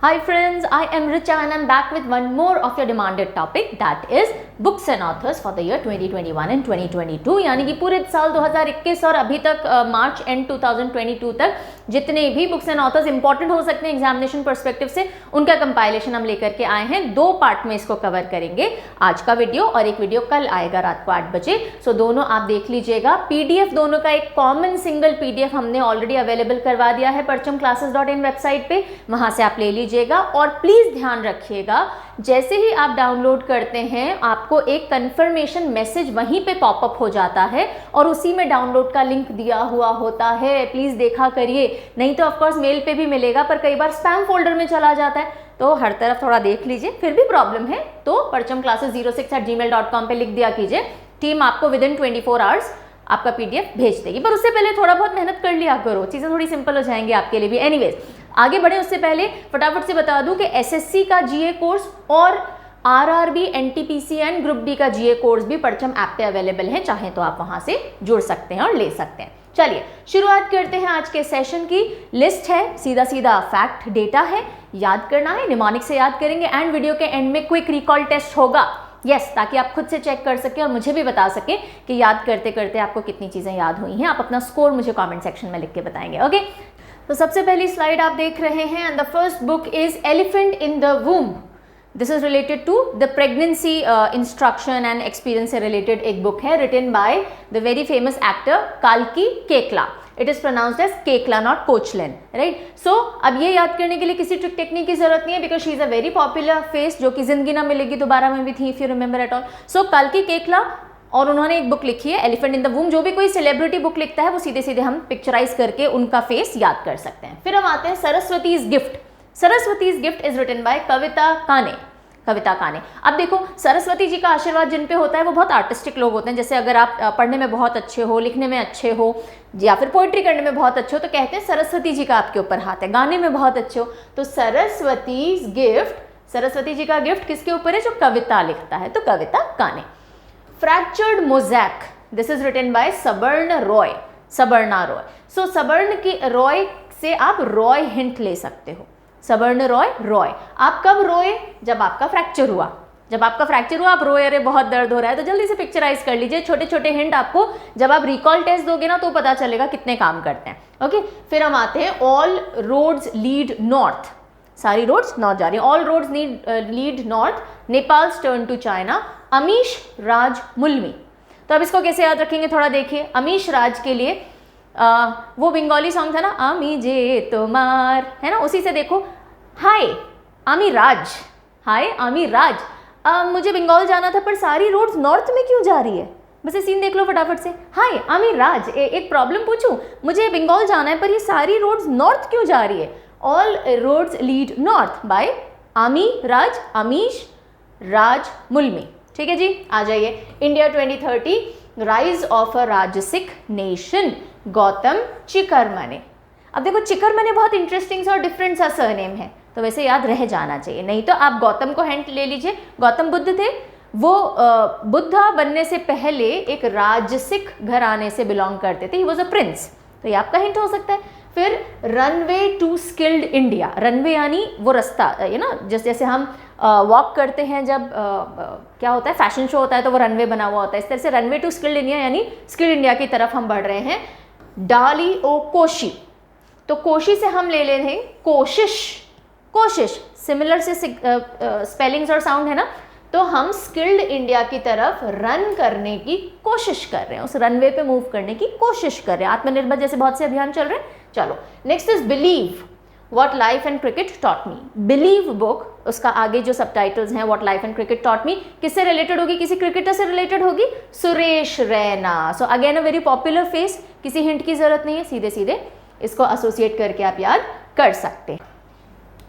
Hi friends, I am Richa and I'm back with one more of your demanded topic, that is books and authors for the year 2021 and 2022, यानी कि पूरे साल 2021 और अभी तक मार्च and 2022 तक जितने भी बुक्स एंड ऑथर्स इंपॉर्टेंट हो सकते हैं एग्जामिनेशन पर्सपेक्टिव से, उनका कंपाइलेशन हम लेकर के आए हैं। 2 पार्ट में इसको कवर करेंगे, आज का वीडियो और एक वीडियो कल आएगा रात को 8 बजे। सो दोनों आप देख लीजिएगा। पीडीएफ दोनों का एक कॉमन सिंगल पीडीएफ हमने ऑलरेडी अवेलेबल करवा दिया है parchamclasses.in वेबसाइट पे, वहां से आप ले लीजिएगा। और प्लीज ध्यान रखिएगा, जैसे ही आप डाउनलोड करते हैं आपको एक कंफर्मेशन मैसेज वहीं पे पॉपअप हो जाता है और उसी में डाउनलोड का लिंक दिया हुआ होता है। प्लीज देखा करिए, नहीं तो ऑफकोर्स मेल पे भी मिलेगा पर कई बार स्पैम फोल्डर में चला जाता है, तो हर तरफ थोड़ा देख लीजिए। फिर भी प्रॉब्लम है तो parchamclasses06@gmail.com पे लिख दिया कीजिए, टीम आपको विद इन 24 आवर्स आपका पीडीएफ भेज देगी। पर उससे पहले थोड़ा बहुत मेहनत कर लिया करो, चीज़ें थोड़ी सिंपल हो जाएंगी आपके लिए भी। एनीवेज आगे बढ़े उससे पहले फटाफट से बता दूं कि एसएससी का जीए कोर्स और RRB, NTPC and group D का जीए कोर्स भी परचम ऐप पे अवेलेबल है, चाहे तो आप वहां से जुड़ सकते हैं और ले सकते हैं। चलिए शुरुआत करते हैं आज के सेशन की। लिस्ट है, सीधा सीधा फैक्ट डेटा है, याद करना है, निमोनिक से याद करेंगे एंड वीडियो के एंड में क्विक रिकॉल टेस्ट होगा। यस, ताकि आप खुद से चेक कर सकें और मुझे भी बता सकें कि याद करते करते आपको कितनी चीज़ें याद हुई हैं। आप अपना स्कोर मुझे कमेंट सेक्शन में लिख के बताएंगे। ओके, तो सबसे पहली स्लाइड आप देख रहे हैं and the first book is elephant in the womb. This is related to the pregnancy instruction and experience से रिलेटेड एक बुक है, written by the very famous actor काल्की Kekla. It is pronounced as Kekla, not Koechlin, right. So अब ये याद करने के लिए किसी ट्रिक टेक्निक की जरूरत नहीं है, because she is a very popular face जो कि जिंदगी ना मिलेगी दोबारा में भी थी, if you remember at all. So काल्की केकला, और उन्होंने एक बुक लिखी है एलिफेंट इन द वूम्ब। जो भी कोई सेलिब्रिटी बुक लिखता है वो सीधे सीधे हम पिक्चराइज करके उनका फेस याद कर सकते हैं। फिर हम आते हैं Saraswati's gift. Saraswati's gift is written by Kavita Kane. Kavita काने। अब देखो, सरस्वती जी का आशीर्वाद जिन पे होता है वो बहुत आर्टिस्टिक लोग होते हैं। जैसे अगर आप पढ़ने में बहुत अच्छे हो, लिखने में अच्छे हो, या फिर पोइट्री करने में बहुत अच्छे हो, तो कहते हैं सरस्वती जी का आपके ऊपर हाथ है। गाने में बहुत अच्छे हो तो सरस्वतीज गिफ्ट, सरस्वती जी का गिफ्ट किसके ऊपर है? जो कविता लिखता है, तो Kavita Kane. Fractured mosaic, this is written by Sabarna Roy, Sabarna Roy. So Sabarna की रॉय से आप रॉय हिंट ले सकते हो। सबर्ण रॉय, रॉय। आप कब रोए? जब आपका फ्रैक्चर हुआ। जब आपका फ्रैक्चर हुआ आप रोए, अरे बहुत दर्द हो रहा है, तो जल्दी से पिक्चराइज कर लीजिए। छोटे छोटे हिंट आपको जब आप रिकॉल टेस्ट दोगे ना तो पता चलेगा कितने काम करते हैं। ओके, फिर हम आते हैं ऑल रोड्स लीड नॉर्थ। सारी रोड्स नॉर्थ जा रही हैं। All roads lead north, Nepal's turn to China, Amish Raj Mulmi. तो अब इसको कैसे याद रखेंगे थोड़ा देखिए। अमीश राज के लिए वो बंगाली सॉन्ग था ना, आमी जे तुम्हार, है ना, उसी से देखो, हाय आमी राज, हाय आमी राज। मुझे बंगाल जाना था पर सारी रोड्स नॉर्थ में क्यों जा रही है? बस ये सीन देख लो फटाफट से। हाय आमी राज, एक प्रॉब्लम पूछूं, मुझे बंगाल जाना है पर ये सारी रोड्स नॉर्थ क्यों जा रही है? All roads lead north by Ami Raj, Amish Raj मुल्मी। ठीक है जी, आ जाइए। इंडिया 2030, राइज ऑफ अ राजसिक नेशन, गौतम चिकरमने। अब देखो, चिकरमने बहुत इंटरेस्टिंग सा और डिफरेंट सा सरनेम है, तो वैसे याद रह जाना चाहिए। नहीं तो आप गौतम को हिंट ले लीजिए। गौतम बुद्ध थे, वो बुद्धा बनने से पहले एक राजसिक घराने से बिलोंग करते थे। ही वॉज अ प्रिंस, तो ये आपका हिंट हो सकता है। फिर runway to skilled India. Runway यानी वो रास्ता, ये ना, जैसे हम वॉक करते हैं जब क्या होता है, फैशन शो होता है तो वो रनवे बना हुआ होता है। इस तरह से रनवे टू स्किल्ड इंडिया यानी स्किल्ड इंडिया की तरफ हम बढ़ रहे हैं। डाली ओ कोशी, तो कोशी से हम ले रहे हैं कोशिश। कोशिश सिमिलर से स्पेलिंग्स और साउंड है ना, तो हम स्किल्ड इंडिया की तरफ रन करने की कोशिश कर रहे हैं, उस रनवे पे मूव करने की कोशिश कर रहे हैं। आत्मनिर्भर जैसे बहुत से अभियान चल रहे हैं। चलो next is believe, what life and cricket taught me. Believe book, उसका आगे जो सबटाइटल्स हैं, what life and cricket taught me, किससे रिलेटेड होगी? किसी क्रिकेटर से रिलेटेड होगी, Suresh Raina. So again a very popular face, किसी हिंट की जरूरत नहीं है, सीधे सीधे इसको एसोसिएट करके आप याद कर सकते हैं।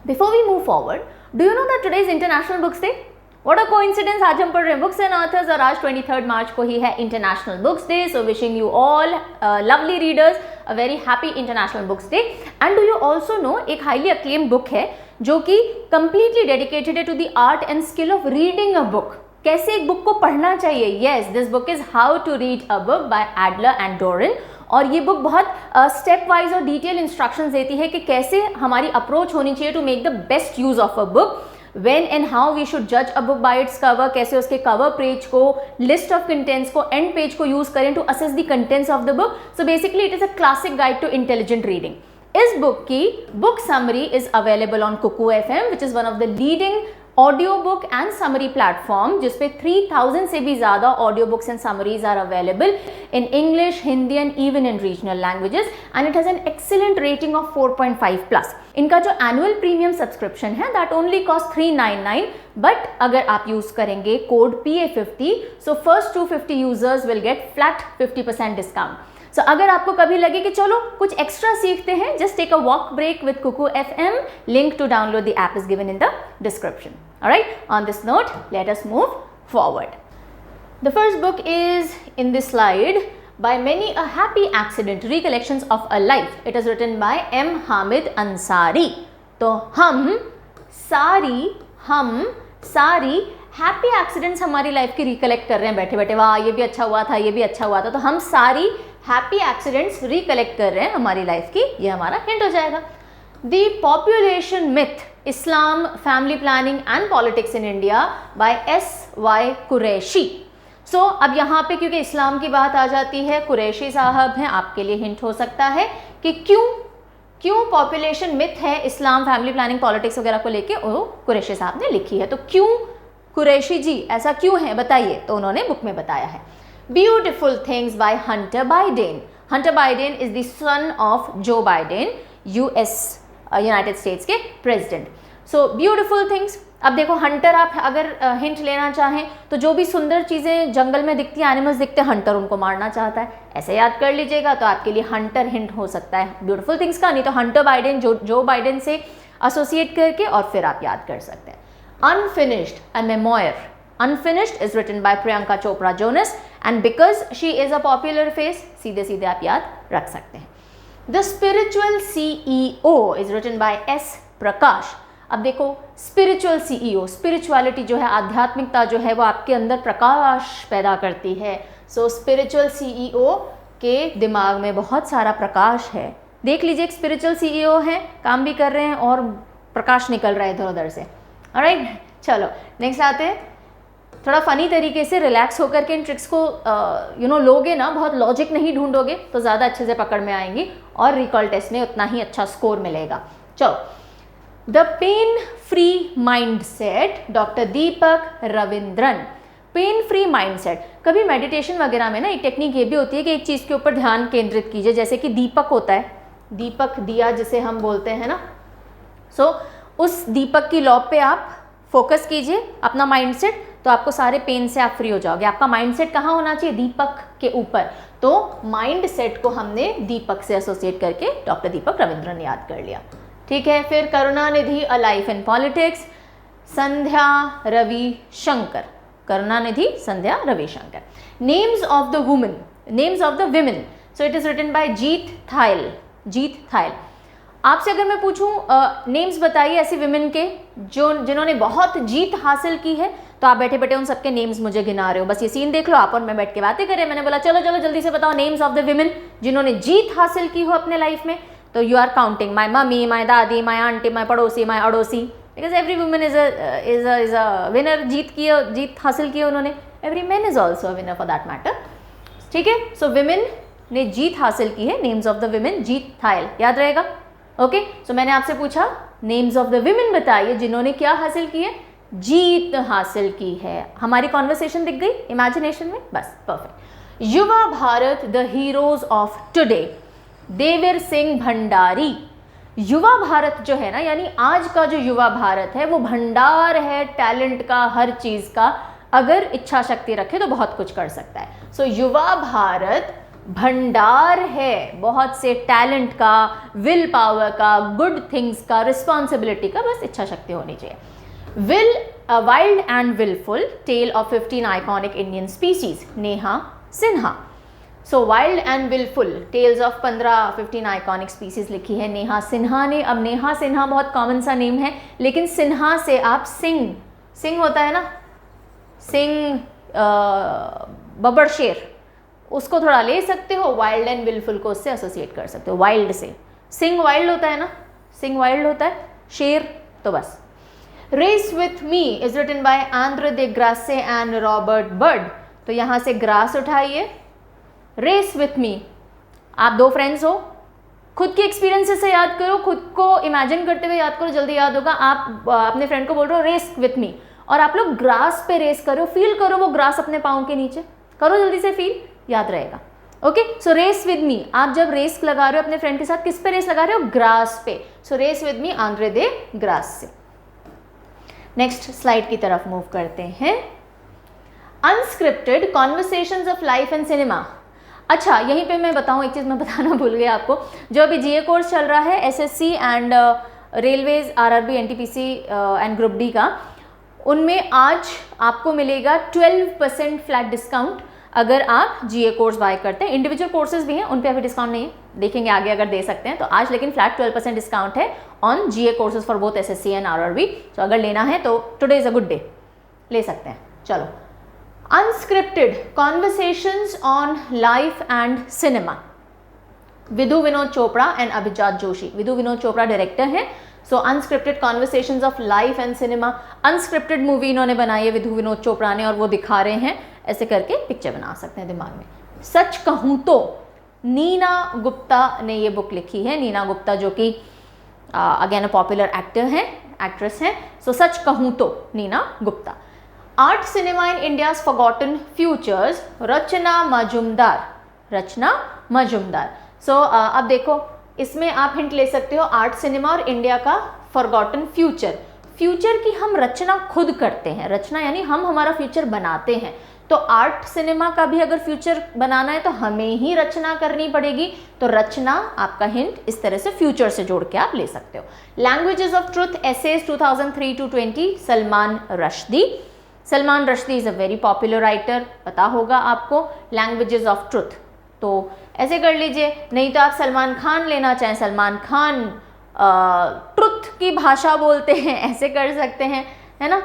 Before we move forward, do you know that today is international books day? What a coincidence, आज हम पढ़ रहे हैं बुक्स एंड ऑथर्स और आज 23 मार्च को ही है international books day. So wishing you all lovely readers a very happy international books day. And do you also know, एक हाईली अक्लेम्ड बुक है जो कि कंप्लीटली डेडिकेटेड है to the art and skill of reading a book. कैसे एक book को पढ़ना चाहिए? Yes, this book is how to read a book by Adler and Doren. और ये बुक बहुत स्टेप वाइज और डिटेल इंस्ट्रक्शंस देती है कि कैसे हमारी अप्रोच होनी चाहिए to make the best use of a book, when and how we should judge a book by its cover, कैसे उसके कवर पेज को, लिस्ट ऑफ कंटेंट्स को, एंड पेज को यूज करें to assess the contents of the book. So basically it is a classic guide to intelligent reading. इस book की book summary is available on Kuku FM, which is one of the leading audio book and summary platform, जिसपे 3000 से भी ज्यादा audio books and summaries are available in English, Hindi and even in regional languages, and it has an excellent rating of 4.5+. इनका जो annual premium subscription है that only cost 399, but अगर आप use करेंगे code PA50, so first 250 users will get flat 50% discount. So अगर आपको कभी लगे कि चलो कुछ एक्स्ट्रा सीखते हैं, just take a walk break with Kuku FM. Link to download the app is given in the description. Alright, on this note let us move forward. The first book is in this slide by many a happy accident, recollections of a life. It is written by M. Hamid Ansari. तो हम सारी happy accidents हमारी life की recollect कर रहे हैं बैठे बैठे. वाह, ये भी अच्छा हुआ था, ये भी अच्छा हुआ था. तो हम सारी हैप्पी एक्सीडेंट्स रिकलेक्ट कर रहे हैं हमारी लाइफ की, ये हमारा हिंट हो जाएगा. The population myth, Islam, family planning and politics in India by S.Y. Quraishi. So अब यहाँ पे क्योंकि इस्लाम की बात आ जाती है, कुरैशी साहब हैं, आपके लिए हिंट हो सकता है कि क्यों पॉपुलेशन मिथ है इस्लाम, फैमिली प्लानिंग, पॉलिटिक्स वगैरह को लेके वो कुरैशी साहब ने लिखी है. तो क्यों कुरैशी जी ऐसा क्यों है बताइए. तो उन्होंने बुक में बताया है. Beautiful things by Hunter Biden. Hunter Biden is the son of Joe Biden, United states के प्रेसिडेंट. So beautiful things. अब देखो हंटर, आप अगर हिंट लेना चाहें तो जो भी सुंदर चीज़ें जंगल में दिखती हैं, एनिमल्स दिखते हैं, हंटर उनको मारना चाहता है. ऐसे याद कर लीजिएगा तो आपके लिए हंटर हिंट हो सकता है ब्यूटिफुल थिंग्स का. नहीं तो हंटर बाइडेन जो बाइडेन से एसोसिएट करके और फिर आप याद कर सकते हैं. Unfinished, a memoir. Unfinished is written by Priyanka Chopra Jonas, and because she is a popular face, सीधे सीधे आप याद रख सकते हैं. The spiritual CEO is written by S. Prakash. अब देखो स्पिरिचुअल CEO, स्पिरिचुअलिटी जो है, आध्यात्मिकता जो है, वो आपके अंदर प्रकाश पैदा करती है. सो स्पिरिचुअल CEO के दिमाग में बहुत सारा प्रकाश है. देख लीजिए, एक स्पिरिचुअल CEO है, काम भी कर रहे हैं और प्रकाश निकल रहा है इधर उधर से. ऑलराइट, चलो नेक्स्ट आते हैं. थोड़ा फनी तरीके से रिलैक्स होकर के इन ट्रिक्स को लोगे ना, बहुत लॉजिक नहीं ढूंढोगे तो ज़्यादा अच्छे से पकड़ में आएंगी और रिकॉल टेस्ट में उतना ही अच्छा स्कोर मिलेगा. चलो, the pain free mindset, doctor Deepak Ravindran. Pain free mindset. कभी मेडिटेशन वगैरह में ना एक टेक्निक ये भी होती है कि एक चीज़ के ऊपर ध्यान केंद्रित कीजिए, जैसे कि दीपक होता है, दीपक दिया जिसे हम बोलते हैं ना. सो उस दीपक की लौ पे आप फोकस कीजिए अपना माइंडसेट, तो आपको सारे पेन से आप फ्री हो जाओगे. आपका माइंडसेट कहाँ होना चाहिए? दीपक के ऊपर. तो माइंडसेट को हमने दीपक से एसोसिएट करके डॉक्टर दीपक रविंद्रन याद कर लिया. ठीक है, फिर Karunanidhi, a life in politics, Sandhya Ravishankar. Karunanidhi, Sandhya Ravishankar. Names of the women, names of the women. So it is written by Jeet Thayil. Jeet Thayil. आपसे अगर मैं पूछूं नेम्स बताइए ऐसी विमेन के जिन्होंने बहुत जीत हासिल की है, तो आप बैठे बैठे उन सबके नेम्स मुझे गिना रहे हो. बस ये सीन देख लो, आप और मैं बैठ के बातें करें. मैंने बोला चलो चलो जल्दी से बताओ नेम्स ऑफ द विमेन जिन्होंने जीत हासिल की हो अपने लाइफ में. तो you are counting my mummy, my dadi, my aunty, my padosi, my adosi, because every women is a winner. जीत हासिल की उन्होंने. Every man is also a winner for that matter. ठीक है, सो विमेन ने जीत हासिल की है. Names of the women, Jeet Thayil, याद रहेगा. ओके, सो मैंने आपसे पूछा नेम्स ऑफ द विमेन बताइए जिन्होंने क्या हासिल की है? जीत हासिल की है. हमारी कॉन्वर्सेशन दिख गई इमेजिनेशन में? बस perfect. Yuva Bharat, the heroes of today, Devir Singh Bhandari. Yuva Bharat जो है ना, यानी आज का जो युवा भारत है वो भंडार है टैलेंट का, हर चीज का. अगर इच्छा शक्ति रखे तो बहुत कुछ कर सकता है. सो युवा भारत भंडार है बहुत से टैलेंट का, विल पावर का, गुड थिंग्स का, रिस्पॉन्सिबिलिटी का, बस इच्छा शक्ति होनी चाहिए. Will, wild and willful, tale of 15 iconic Indian species, Neha Sinha. So wild and willful, tales of 15 iconic species लिखी है नेहा सिन्हा ने. अब नेहा सिन्हा बहुत कॉमन सा नेम है, लेकिन सिन्हा से आप सिंह होता है ना, सिंह, बब्बर शेर, उसको थोड़ा ले सकते हो, वाइल्ड एंड विलफुल को उससे एसोसिएट कर सकते हो, वाइल्ड से। सिंग वाइल्ड होता है ना, सिंग वाइल्ड होता है शेर, तो बस। Race with me is written by Andre de Grasse and Robert Bird, तो यहाँ से ग्रास उठाइए, रेस विथ मी, आप दो फ्रेंड्स हो, खुद के एक्सपीरियंसेस से याद करो, खुद को इमेजिन करते हुए याद करो, जल्दी याद होगा। आप अपने फ्रेंड को बोल रहे हो रेस विथ मी, और आप लोग ग्रास पे रेस करो, फील करो वो ग्रास अपने पाँव के नीचे, करो जल्दी से फील, याद रहेगा। Okay, so race with me, आप जब रेस लगा रहे हो अपने फ्रेंड के साथ, किस पे रेस लगा रहे हो? ग्रास पे। So race with me Andre de Grasse से। नेक्स्ट स्लाइड की तरफ मूव करते हैं। Unscripted conversations of life and cinema. अच्छा, यहीं पे मैं बताऊं, एक चीज़ मैं बताना भूल गई आपको, जो अभी जीए कोर्स चल रहा है SSC and railways, RRB, NTPC and group D का, उनमें आज आपको मिलेगा 12% फ्लैट डिस्काउंट अगर आप जीए कोर्स बाय करते हैं। इंडिविजुअल कोर्सेज भी हैं, उन पे अभी डिस्काउंट नहीं है, देखेंगे आगे अगर दे सकते हैं तो। आज लेकिन फ्लैट 12% डिस्काउंट है on GA courses for both SSC and RRB. तो अगर लेना है तो today is a good day, ले सकते हैं। चलो, unscripted conversations on life and cinema, Vidhu Vinod Chopra and Abhijat Joshi. Vidhu Vinod Chopra director हैं। So unscripted conversations of life and cinema, unscripted movie इन्होंने बनाई है विधु विनोद चोपड़ा ने, और वो दिखा रहे हैं, ऐसे करके पिक्चर बना सकते हैं दिमाग में। सच कहूँ तो नीना गुप्ता ने ये बुक लिखी है। नीना गुप्ता जो कि अगेन अ पॉपुलर एक्टर हैं, एक्ट्रेस हैं। सो सच कहूँ तो Neena Gupta. Art cinema in India's forgotten futures, Rachana Majumdar. Rachana Majumdar. So अब देखो, इसमें आप हिंट ले सकते हो आर्ट सिनेमा और इंडिया का फॉरगॉटन फ्यूचर। फ्यूचर की हम रचना खुद करते हैं, रचना यानी हम हमारा फ्यूचर बनाते हैं। तो आर्ट सिनेमा का भी अगर फ्यूचर बनाना है तो हमें ही रचना करनी पड़ेगी। तो रचना आपका हिंट इस तरह से फ्यूचर से जोड़ के आप ले सकते हो। Languages of truth essays 2003-20, Salman Rushdie. Salman Rushdie is a very popular writer, पता होगा आपको। लैंग्वेजेस ऑफ ट्रुथ, तो ऐसे कर लीजिए, नहीं तो आप सलमान खान लेना चाहें, सलमान खान ट्रुथ की भाषा बोलते हैं, ऐसे कर सकते हैं, है ना।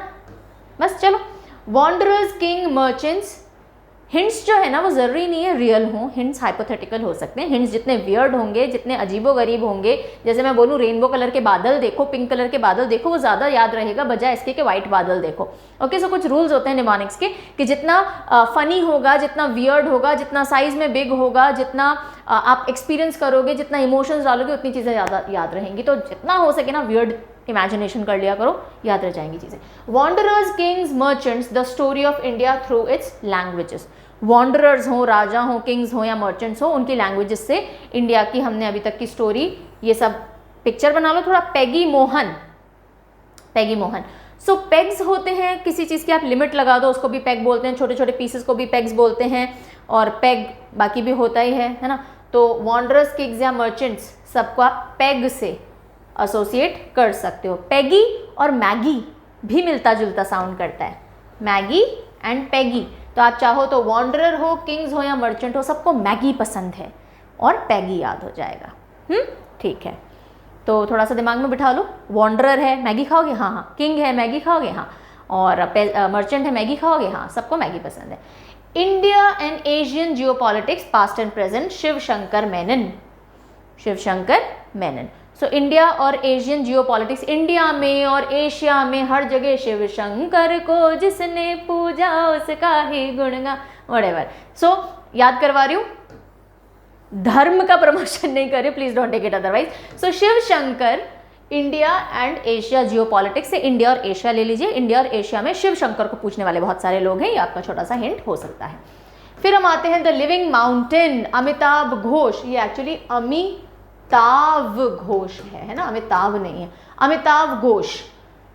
बस चलो, वॉन्डरर्स, किंग, मर्चेंट्स। हिंट्स जो है ना वो ज़रूरी नहीं है रियल हों, हिंट्स हाइपोथेटिकल हो सकते हैं। हिंट्स जितने वियर्ड होंगे, जितने अजीबोगरीब होंगे, जैसे मैं बोलूँ रेनबो कलर के बादल देखो, पिंक कलर के बादल देखो, वो ज़्यादा याद रहेगा बजाय इसके कि वाइट बादल देखो। ओके, सो कुछ रूल्स होते हैं निमोनिक्स के कि जितना फनी होगा, जितना वियर्ड होगा, जितना साइज़ में बिग होगा, जितना आप एक्सपीरियंस करोगे, जितना इमोशंस डालोगे, उतनी चीज़ें ज़्यादा याद रहेंगी। तो जितना हो सके ना वियर्ड इमेजिनेशन कर लिया करो, याद रह जाएंगी चीज़ें। Wanderers, kings, merchants, the story of India through its languages. Wanderers हो, राजा हो, किंग्स हो या मर्चेंट्स हो, उनकी लैंग्वेजेस से इंडिया की हमने अभी तक की स्टोरी, ये सब पिक्चर बना लो थोड़ा। पैगी मोहन, पैगी मोहन। सो पेग्स होते हैं किसी चीज़ की, आप लिमिट लगा दो उसको भी पेग बोलते हैं, छोटे छोटे पीसेस को भी पेग्स बोलते हैं, और पेग बाकी भी होता ही है ना। तो वॉन्डरर्स, किंग्स या मर्चेंट्स सबको आप पेग से एसोसिएट कर सकते हो। पैगी और मैगी भी मिलता जुलता साउंड करता है, मैगी एंड पैगी। तो आप चाहो तो वॉन्डरर हो, किंग्स हो या मर्चेंट हो, सबको मैगी पसंद है और पैगी याद हो जाएगा। ठीक है, तो थोड़ा सा दिमाग में बिठा लो। वॉन्डरर है, मैगी खाओगे? हाँ हाँ। किंग है, मैगी खाओगे? हाँ। और मर्चेंट है, मैगी खाओगे? हाँ। सबको मैगी पसंद है। India and Asian geopolitics past and present, Shiv Shankar Menon. Shiv Shankar Menon. So India और एशियन जियोपॉलिटिक्स, इंडिया में और एशिया में हर जगह शिव शंकर को जिसने पूजा उसका ही गुणगान, व्हाटएवर। सो याद करवा रही हूँ, धर्म का प्रमोशन नहीं कर रही, please don't take it otherwise. So Shiv Shankar, India and Asia geopolitics से इंडिया और एशिया ले लीजिए। इंडिया और एशिया में शिव शंकर को पूछने वाले बहुत सारे लोग हैं, ये आपका छोटा सा हिंट हो सकता है। फिर हम आते हैं the living mountain, Amitabh Ghosh. ये एक्चुअली अमिताव घोष है ना, अमिताभ नहीं है, अमिताभ घोष।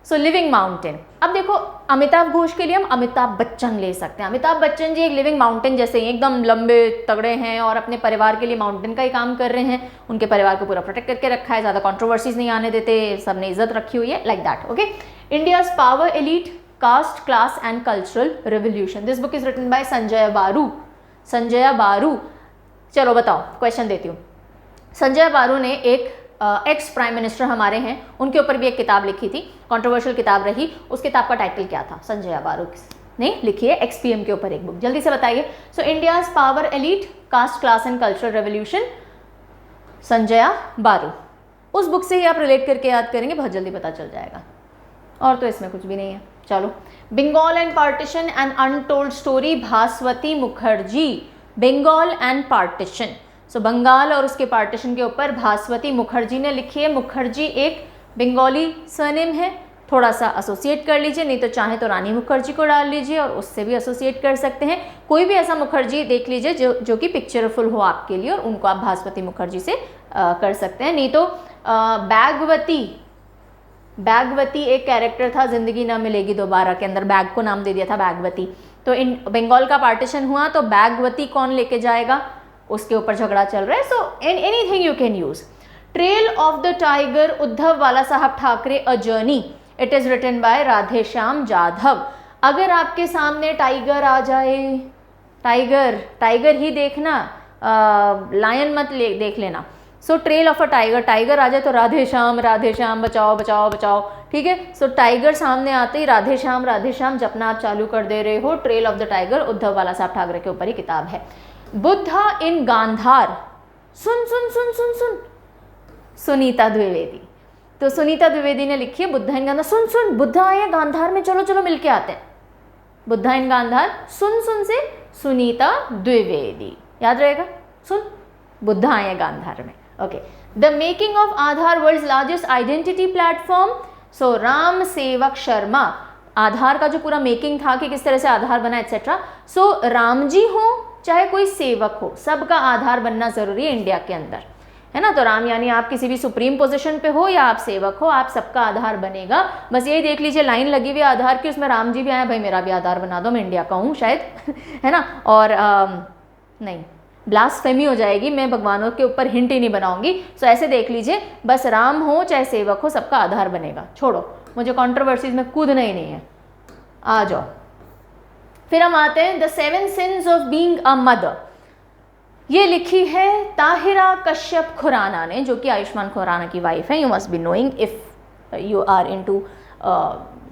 सो लिविंग माउंटेन। अब देखो, अमिताभ घोष के लिए हम अमिताभ बच्चन ले सकते हैं। अमिताभ बच्चन जी एक लिविंग माउंटेन जैसे ही, एकदम लंबे तगड़े हैं और अपने परिवार के लिए माउंटेन का ही काम कर रहे हैं। उनके परिवार को पूरा प्रोटेक्ट करके रखा है, ज़्यादा कंट्रोवर्सीज नहीं आने देते, सबने इज्जत रखी हुई है, like that. Okay, India's power elite, caste, class and cultural revolution. This book is written by Sanjaya Baru. Sanjaya बारू, चलो बताओ, क्वेश्चन देती हूँ। संजय बारू ने एक एक्स प्राइम मिनिस्टर हमारे हैं, उनके ऊपर भी एक किताब लिखी थी, कंट्रोवर्शियल किताब रही। उस किताब का टाइटल क्या था? संजय बारू ने लिखी है XPM के ऊपर एक बुक, जल्दी से बताइए। सो India's power elite, caste class and cultural revolution, संजया बारू। उस बुक से ही आप रिलेट करके याद करेंगे, बहुत जल्दी पता चल जाएगा, और तो इसमें कुछ भी नहीं है। चलो, Bengal and partition and untold story, Bhaswati Mukherjee. Bengal and partition, so Bengal और उसके पार्टीशन के ऊपर भास्वती मुखर्जी ने लिखी है। मुखर्जी एक बंगाली सरनेम है, थोड़ा सा एसोसिएट कर लीजिए, नहीं तो चाहे तो रानी मुखर्जी को डाल लीजिए और उससे भी एसोसिएट कर सकते हैं। कोई भी ऐसा मुखर्जी देख लीजिए जो कि पिक्चरफुल हो आपके लिए, और उनको आप भास्वती मुखर्जी से कर सकते हैं। नहीं तो बैगवती एक कैरेक्टर था जिंदगी ना मिलेगी दोबारा के अंदर, बैग को नाम दे दिया था बैगवती। तो इन बंगाल का पार्टीशन हुआ तो बैगवती कौन लेके जाएगा, उसके ऊपर झगड़ा चल रहा है। So anything you can use. Trail of the tiger, Uddhav Bala Saheb Thackeray a journey, it is written by Radheshyam Jadhav. अगर आपके सामने टाइगर आ जाए, टाइगर ही देखना, लायन मत देख लेना। सो ट्रेल ऑफ अ टाइगर आ जाए तो राधेश्याम बचाओ बचाओ बचाओ, ठीक है। सो टाइगर सामने आते ही राधेश्याम जपना आप चालू कर दे रहे हो। Trail of the tiger Uddhav Bala Saheb Thackeray के ऊपर ही किताब है। बुद्धा इन गांधार, सुन सुन सुन सुन सुन, सुनीता द्विवेदी। तो सुनीता द्विवेदी ने लिखी है बुद्धा इन गांधार। सुन सुन, बुद्धा आए गांधार में, चलो चलो मिलके आते हैं। बुद्धा इन गांधार, सुन सुन से सुनीता द्विवेदी, याद रहेगा। सुन, बुद्धा आए गांधार में। Okay, the making of Aadhaar, world's largest identity platform. So Ram Sewak Sharma, आधार का जो पूरा मेकिंग था कि किस तरह से आधार बना एक्सेट्रा। सो राम जी हो चाहे कोई सेवक हो, सबका आधार बनना जरूरी है इंडिया के अंदर, है ना। तो राम यानी आप किसी भी सुप्रीम पोजीशन पे हो या आप सेवक हो, आप सबका आधार बनेगा। बस यही देख लीजिए, लाइन लगी हुई आधार की, उसमें राम जी भी आए, भाई मेरा भी आधार बना दो, मैं इंडिया का हूँ शायद है ना। और नहीं, ब्लास्फेमी हो जाएगी, मैं भगवानों के ऊपर हिंट ही नहीं बनाऊंगी। सो ऐसे देख लीजिए, बस राम हो चाहे सेवक हो, सबका आधार बनेगा। छोड़ो, मुझे कंट्रोवर्सीज में कूदना ही नहीं है, आ जाओ। फिर हम आते हैं the 7 sins of being a mother. ये लिखी है ताहिरा कश्यप खुराना ने, जो कि आयुष्मान खुराना की वाइफ है। You must be knowing if you are into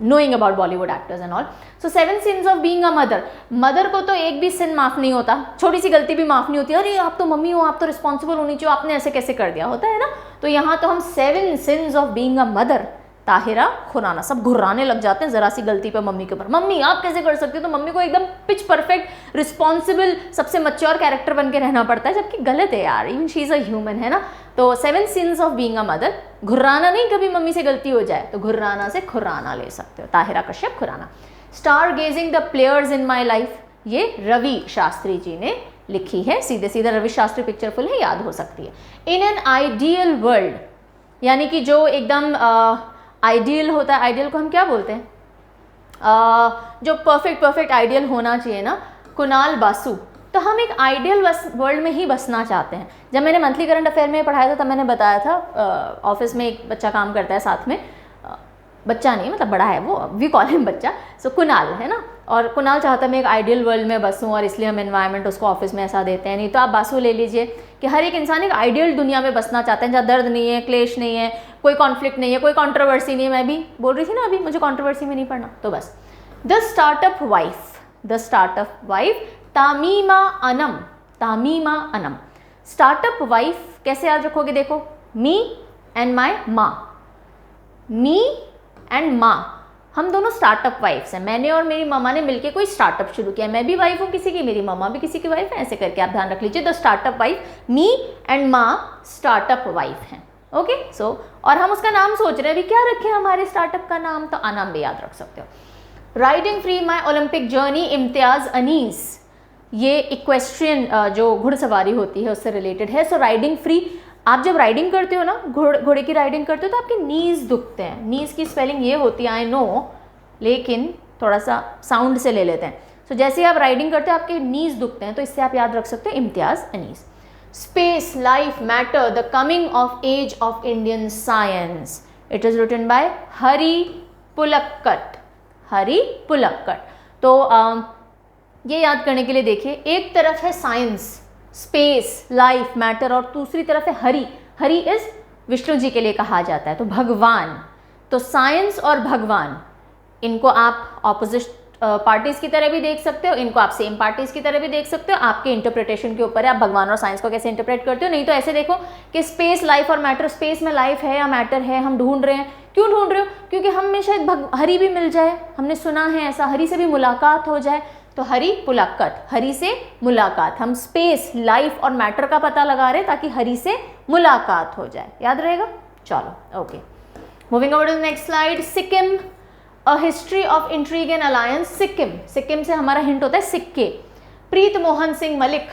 knowing about Bollywood actors and all. So 7 sins of being a mother. Mother को तो एक भी सिन माफ नहीं होता, छोटी सी गलती भी माफ नहीं होती। अरे आप तो मम्मी हो, आप तो रिस्पॉन्सिबल होनी चाहिए, आपने ऐसे कैसे कर दिया, होता है ना। तो यहाँ तो हम 7 sins of being a mother, Tahira Khurana, सब घुर्राने लग जाते हैं जरा सी गलती पे मम्मी के ऊपर। मम्मी आप कैसे कर सकते हो, तो मम्मी को एकदम पिच परफेक्ट रिस्पॉन्सिबल सबसे मैच्योर कैरेक्टर बन के रहना पड़ता है, जबकि गलत है यार, even she is a human, है ना। तो 7 sins of being a mother, घुर्राना नहीं, कभी मम्मी से गलती हो जाए तो घुर्राना से खुराना ले सकते हो, Tahira Kashyap Khurana. Star gazing the players in my life, ये रवि शास्त्री जी ने लिखी है। सीधे सीधे रवि शास्त्री पिक्चरफुल है, याद हो सकती है। इन एन आइडियल वर्ल्ड, यानी कि जो एकदम आइडियल होता है, आइडियल को हम क्या बोलते हैं, जो परफेक्ट आइडियल होना चाहिए ना, कुणाल बासु। तो हम एक आइडियल वर्ल्ड में ही बसना चाहते हैं। जब मैंने मंथली करंट अफेयर में पढ़ाया था तब मैंने बताया था, ऑफिस में एक बच्चा काम करता है साथ में, बच्चा नहीं मतलब बड़ा है वो, वी कॉल हिम बच्चा, सो कुणाल है ना। और कुणाल चाहता है मैं एक आइडियल वर्ल्ड में बसूं, और इसलिए हम एनवायरनमेंट उसको ऑफिस में ऐसा देते हैं। नहीं तो आप बासु ले लीजिए कि हर एक इंसान एक आइडियल दुनिया में बसना चाहते हैं, जहाँ दर्द नहीं है, क्लेश नहीं है, कोई कॉन्फ्लिक्ट नहीं है, कोई कंट्रोवर्सी नहीं है। मैं भी बोल रही थी ना अभी, मुझे कंट्रोवर्सी में नहीं पढ़ना। तो बस the startup wife Tahmima Anam. Startup wife कैसे याद रखोगे, देखो, मी एंड माई माँ, मी एंड माँ, हम दोनों स्टार्टअप वाइफ्स हैं। मैंने और मेरी मामा ने मिलके कोई स्टार्टअप शुरू किया, मैं भी वाइफ हूँ किसी की, मेरी मामा भी किसी की वाइफ है, ऐसे करके आप ध्यान रख लीजिए। The startup wife, me and माँ स्टार्टअप वाइफ हैं। ओके, सो और हम उसका नाम सोच रहे हैं अभी क्या रखें हमारे स्टार्टअप का नाम, तो अनम भी याद रख सकते हो। राइडिंग फ्री माई ओलंपिक जर्नी, इम्तियाज अनीस, ये इक्वेस्ट्रियन जो घुड़सवारी होती है उससे रिलेटेड है। सो राइडिंग फ्री, आप जब राइडिंग करते हो ना, घोड़े की राइडिंग करते हो तो आपके नीज दुखते हैं। नीज की स्पेलिंग ये होती है, आई नो, लेकिन थोड़ा सा साउंड से ले लेते हैं। सो जैसे आप राइडिंग करते हो आपके नीज दुखते हैं, तो इससे आप याद रख सकते हो Imtiaz Anees. Space, life, matter, the coming of age of Indian science, it is written by Hari Pulakkat. तो ये याद करने के लिए देखिए, एक तरफ है साइंस, स्पेस, लाइफ, मैटर, और दूसरी तरफ है हरि इज विष्णु जी के लिए कहा जाता है, तो भगवान। तो साइंस और भगवान, इनको आप ऑपोजिट पार्टीज की तरह भी देख सकते हो, इनको आप सेम पार्टीज की तरह भी देख सकते हो, आपके इंटरप्रिटेशन के ऊपर है, आप भगवान और साइंस को कैसे इंटरप्रेट करते हो। नहीं तो ऐसे देखो कि स्पेस, लाइफ और मैटर, स्पेस में लाइफ है या मैटर है, हम ढूंढ रहे हैं। क्यों ढूंढ रहे हो? क्योंकि हमें शायद हरि भी मिल जाए, हमने सुना है ऐसा, हरि से भी मुलाकात हो जाए, तो हरि पुलक्कट, हरि से मुलाकात। हम स्पेस, लाइफ और मैटर का पता लगा रहे हैं ताकि हरि से मुलाकात हो जाए, याद रहेगा। चलो okay, moving over to the next slide. Sikkim, a history of intrigue and alliance. Sikkim, Sikkim से हमारा हिंट होता है सिक्के। प्रीत मोहन सिंह मलिक,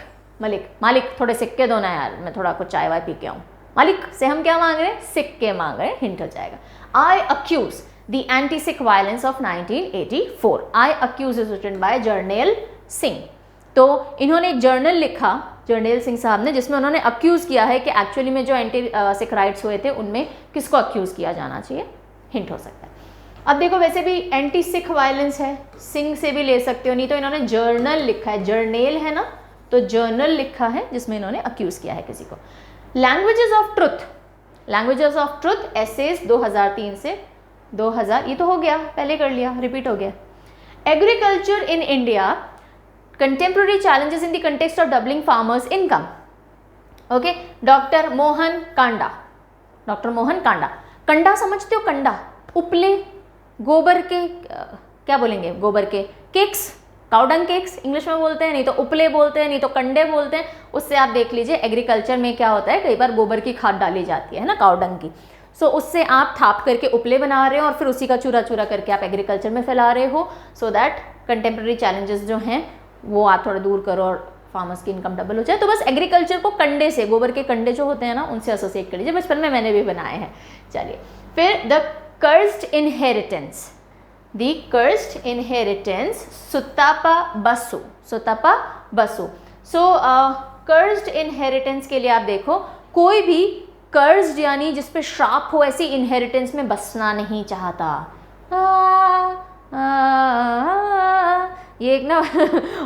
मालिक थोड़े सिक्के दो ना यार, मैं थोड़ा कुछ चाय वाय पी के आऊँ। मालिक से हम क्या मांग रहे हैं? सिक्के मांग रहे हैं, हिंट हो जाएगा। I accuse the anti Sikh violence of 1984। I accuse is written by Jarnail Singh. तो इन्होंने एक जर्नल लिखा, जर्नैल सिंह साहब ने, जिसमें उन्होंने अक्यूज किया है कि एक्चुअली में जो एंटी सिख राइट्स हुए थे उनमें किसको अक्यूज किया जाना चाहिए, हिंट हो सकता है। अब देखो वैसे भी एंटी सिख वायलेंस है, सिंह से भी ले सकते हो, नहीं तो इन्होंने जर्नल लिखा है, जर्नैल है ना, तो जर्नल लिखा है जिसमें इन्होंने अक्यूज किया है किसी को। Languages of truth, languages of truth essays 2003 से 2000, ये तो हो गया, पहले कर लिया, रिपीट हो गया। Agriculture in India, contemporary challenges in the context of doubling farmers income. Okay, doctor Mohan Kanda, doctor Mohan Kanda. कंडा समझते हो? कंडा, उपले, गोबर के क्या बोलेंगे, गोबर के केक्स, काउडंग केक्स इंग्लिश में बोलते हैं, नहीं तो उपले बोलते हैं, नहीं तो कंडे बोलते हैं। उससे आप देख लीजिए एग्रीकल्चर में क्या होता है, कई बार गोबर की खाद डाली जाती है ना, काउडंग की। सो उससे आप थाप करके उपले बना रहे हो और फिर उसी का चूरा चूरा करके आप एग्रीकल्चर में फैला रहे हो, सो दैट कंटेम्प्रेरी चैलेंजेस जो हैं वो आप थोड़ा दूर करो और फार्मर्स की इनकम डबल हो जाए। तो बस एग्रीकल्चर को कंडे से, गोबर के कंडे जो होते हैं ना, उनसे एसोसिएट कर लीजिए, बचपन में मैंने भी बनाए हैं। चलिए फिर the cursed inheritance, the cursed inheritance, Sutapa Basu, Sutapa Basu. So cursed inheritance के लिए आप देखो, कोई भी cursed यानी जिसपे श्राप हो, ऐसी inheritance में बसना नहीं चाहता। ये एक ना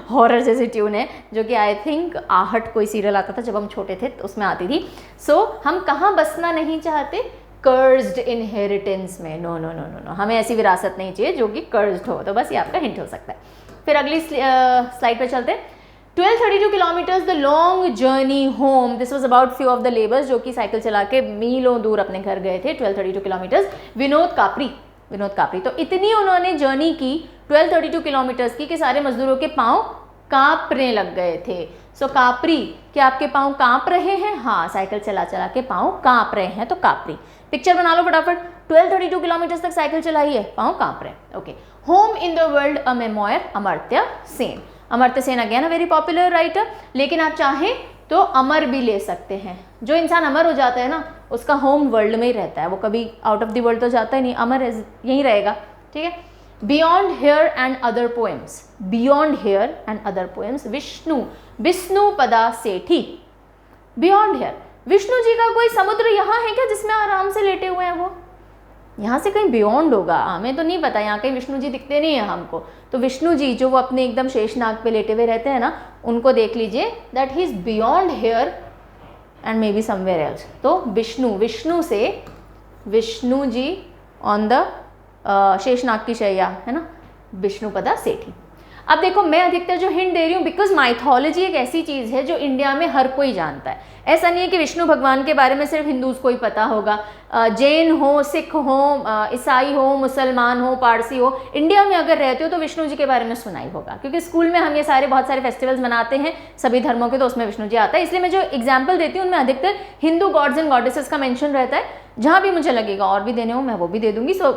हॉरर जैसी ट्यून है जो कि आई थिंक आहट कोई सीरियल आता था जब हम छोटे थे, तो उसमें आती थी। सो हम कहाँ बसना नहीं चाहते? कर्ज्ड इनहेरिटेंस में। No no no no no, हमें ऐसी विरासत नहीं चाहिए जो कि कर्ज्ड हो। तो बस ये आपका हिंट हो सकता है। फिर अगली स्लाइड पे चलते हैं। 1232 kilometres the long journey home, this was about few of the labours जो कि साइकिल चला के मीलों दूर अपने घर गए थे। 1232 किलोमीटर्स। विनोद कापरी, विनोद कापरी, तो इतनी उन्होंने जर्नी की 1232 किलोमीटर्स की कि सारे मजदूरों के पाँव कांपने लग गए थे। सो कापरी, क्या आपके पाँव कांप रहे हैं? हाँ, साइकिल चला चला के पाँव कांप रहे हैं, तो कापरी। पिक्चर बना लो फटाफट। 1232 किलोमीटर्स तक साइकिल चलाई है, पाँव कांप रहे हैं। Okay, home in the world a memoir, Amartya Sen. Amartya Sen again a very popular writer, लेकिन आप चाहें तो अमर भी ले सकते हैं। जो इंसान अमर हो जाता है ना, उसका होम वर्ल्ड में ही रहता है, वो कभी आउट ऑफ द वर्ल्ड तो जाता ही नहीं, अमर यहीं रहेगा। ठीक है। Beyond here and other poems, beyond here and other poems, Vishnu Pada Sethi. Beyond here, Vishnu ji का कोई समुद्र यहाँ है क्या जिसमें आराम से लेटे हुए हैं? वो यहाँ से कहीं बियॉन्ड होगा, हमें तो नहीं पता, यहाँ कहीं विष्णु जी दिखते नहीं है हमको। तो विष्णु जी जो वो अपने एकदम शेषनाग पे लेटे हुए रहते हैं ना, उनको देख लीजिए, that he is beyond here and may be somewhere else. तो विष्णु से, विष्णु जी ऑन द शेषनाग की शैया, है ना, विष्णुपदा सेठी। अब देखो मैं अधिकतर जो हिंट दे रही हूँ, बिकॉज माइथोलॉजी एक ऐसी चीज़ है जो इंडिया में हर कोई जानता है। ऐसा नहीं है कि विष्णु भगवान के बारे में सिर्फ हिंदूज को ही पता होगा। जैन हो, सिख हो, ईसाई हो, मुसलमान हो, पारसी हो, इंडिया में अगर रहते हो तो विष्णु जी के बारे में सुना ही होगा, क्योंकि स्कूल में हम ये सारे बहुत सारे फेस्टिवल्स मनाते हैं सभी धर्मों के, तो उसमें विष्णु जी आता है। इसलिए मैं जो एग्जाम्पल देती हूँ उनमें अधिकतर हिंदू गॉड्स एंड गॉडेसेस का मेंशन रहता है। जहाँ भी मुझे लगेगा और भी देने हो मैं वो भी दे दूंगी। So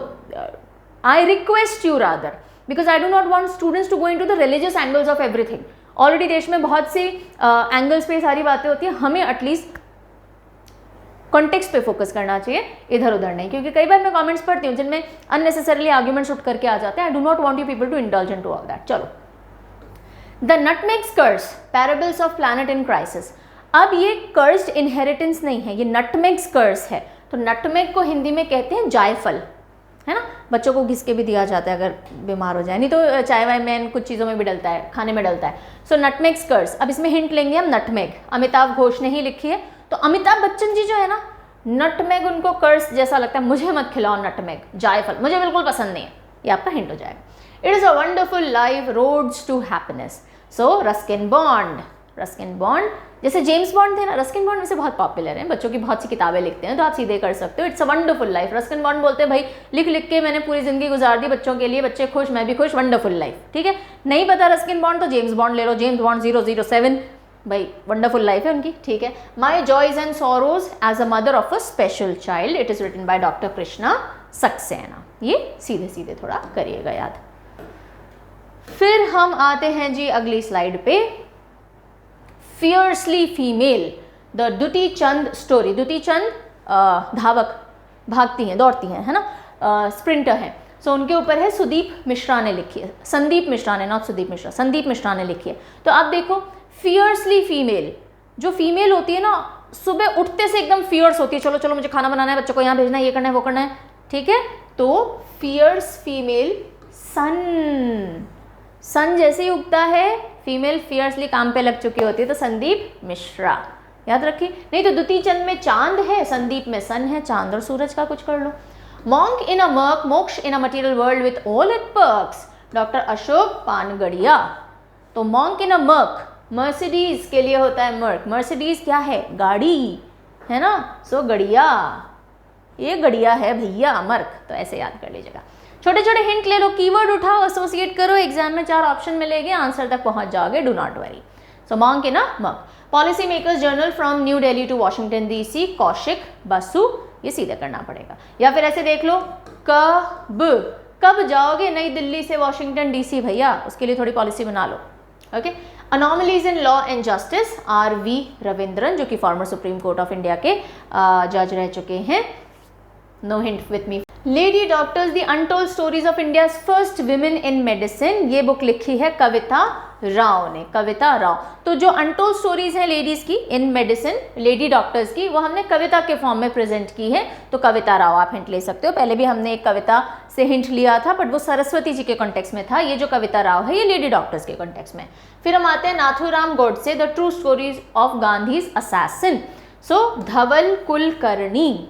I request you rather, because I do not want students to go into the religious angles of everything. Already देश में बहुत सी एंगल्स पे सारी बातें होती हैं, हमें एटलीस्ट कॉन्टेक्स्ट पे फोकस करना चाहिए, इधर उधर नहीं। क्योंकि कई बार मैं कमेंट्स पढ़ती हूँ जिनमें अननेसेसरली आर्ग्यूमेंट्स उठ करके आ जाते हैं। I do not want you people to indulge into all that. चलो, the nutmeg's curse, parables of planet in crisis. अब ये कर्स्ड इनहेरिटेंस नहीं है, ये नटमेग्स कर्स है। तो नटमेग को हिंदी में कहते हैं जायफल, है ना, बच्चों को घिस के भी दिया जाता है अगर बीमार हो जाए, नहीं तो चाय वाय में कुछ चीज़ों में भी डलता है, खाने में डलता है। सो नटमेग्स कर्स। अब इसमें हिंट लेंगे हम, नटमेग अमिताभ घोष ने ही लिखी है। तो अमिताभ बच्चन जी जो है ना, नटमेग उनको कर्स जैसा लगता है, मुझे मत खिलाओ नटमेग, जायफल मुझे बिल्कुल पसंद नहीं है, ये आपका हिंट हो जाएगा। It is a wonderful life, roads to happiness. So Ruskin Bond, Ruskin Bond जैसे जेम्स बॉन्ड थे ना, रस्किन बॉन्ड वैसे बहुत पॉपुलर हैं, बच्चों की बहुत सी किताबें लिखते हैं, तो आप सीधे कर सकते हो। It's a wonderful life. Ruskin bond बोलते हैं भाई लिख लिख के मैंने पूरी जिंदगी गुजार दी बच्चों के लिए, बच्चे खुश, मैं भी खुश, वंडरफुल लाइफ। ठीक है, नहीं पता रस्किन बॉन्ड तो जेम्स बॉन्ड ले लो, जेम्स बॉन्ड 007, भाई वंडरफुल लाइफ है उनकी। ठीक है, my joys and sorrows as a mother of a special child, it is written by doctor Krishna Saxena. ये सीधे सीधे थोड़ा करिएगा याद। फिर हम आते हैं जी अगली स्लाइड पे, fiercely female, the Dutee Chand story. Dutee Chand धावक, भागती हैं, दौड़ती हैं, है ना, स्प्रिंटर हैं। सो उनके ऊपर है, सुदीप मिश्रा ने लिखी है, संदीप मिश्रा ने, नॉट सुदीप मिश्रा, संदीप मिश्रा ने लिखी है। तो आप देखो फियर्सली फीमेल, जो फीमेल होती है ना सुबह उठते से एकदम फियर्स होती है, चलो चलो मुझे खाना बनाना है, बच्चों को यहाँ भेजना है, ये करना है, वो करना है। ठीक है, तो फियर्स फीमेल, सन, सन जैसे ही उगता है फीमेल फियर्सली काम पे लग चुकी होती है, तो संदीप मिश्रा याद रखिए। नहीं तो दुती चंद में चांद है, संदीप में सन है, चांद और सूरज का कुछ कर लो। Monk in a merc, moksha in a material world with all its perks, doctor Ashok Panagariya. तो monk in a merc, Mercedes के लिए होता है मर्क, मर्सिडीज क्या है, गाड़ी है ना, सो गड़िया, ये गड़िया है भैया मर्क, तो ऐसे याद कर लीजिएगा। छोटे छोटे हिंट ले लो, कीवर्ड उठाओ, एसोसिएट करो, एग्जाम में 4 ऑप्शन मिलेंगे, आंसर तक पहुंच जाओगे, do not worry. So monk in a merc. Policy makers journal from new Delhi to Washington DC, Kaushik Basu, ये सीधे करना पड़ेगा। या फिर ऐसे देख लो, कब जाओगे नई दिल्ली से वॉशिंगटन डीसी भैया, उसके लिए थोड़ी पॉलिसी बना लो। Okay, anomalies in law and justice, R V. Ravindran, जो कि former supreme court of India के जज रह चुके हैं। No hint with me. Lady doctors, the untold stories of India's first women in medicine, ये बुक लिखी है कविता राव ने, कविता राव। तो जो अनटोल्ड स्टोरीज हैं लेडीज की इन मेडिसिन, लेडी डॉक्टर्स की, वो हमने कविता के फॉर्म में प्रेजेंट की है, तो कविता राव आप हिंट ले सकते हो। पहले भी हमने एक कविता से हिंट लिया था, बट वो सरस्वती जी के कॉन्टेक्स्ट में था, ये जो कविता राव है ये लेडी डॉक्टर्स के कॉन्टेक्स्ट में। फिर हम आते हैं Nathuram Godse, the true stories of Gandhi's assassin, so Dhaval Kulkarni.